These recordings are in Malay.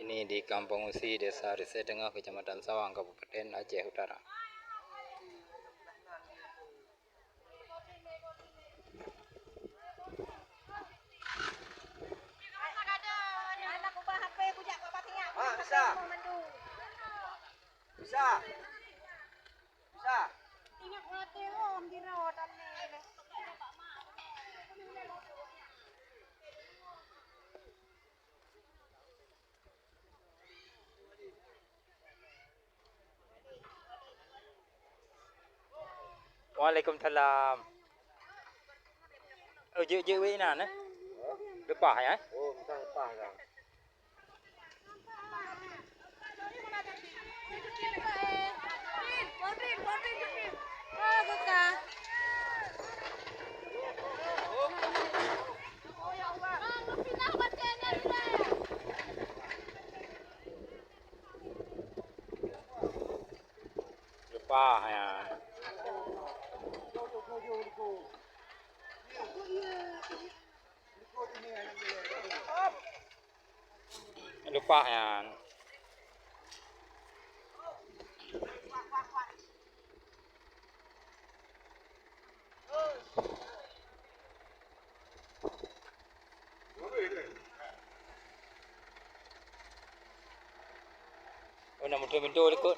Ini di Kampung Usi, Desa Risai Tengah, Kecamatan Sawang, Kabupaten Aceh Utara. Bisa. Waalaikumsalam. Oh, je wei nan eh? Depan ya? Oh, bukan lepas kan. Depan ya. Lupa ya. Oh, nak muncul ikut.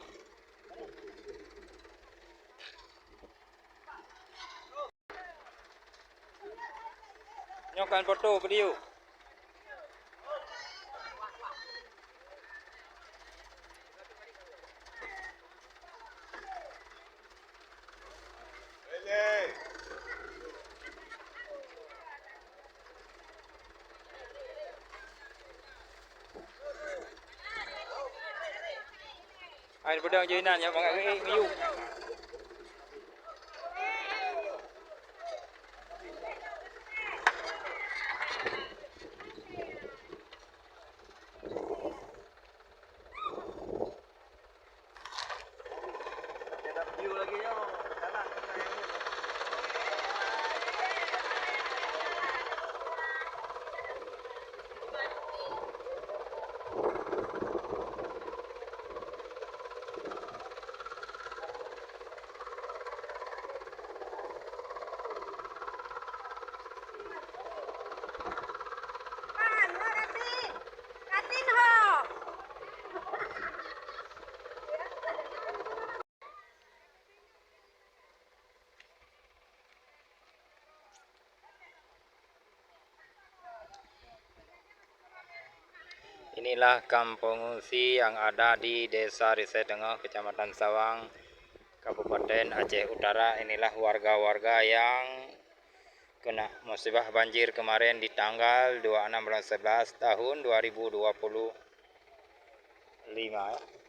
Nyokan foto video. Ai pedang jinan ya bang ngayu. Ada view lagi yo. Jalan Inilah kampung Usi yang ada di Desa Risai Tengah, Kecamatan Sawang, Kabupaten Aceh Utara. Inilah warga-warga yang kena musibah banjir kemarin di tanggal 26 bulan 11 tahun 2025 ya.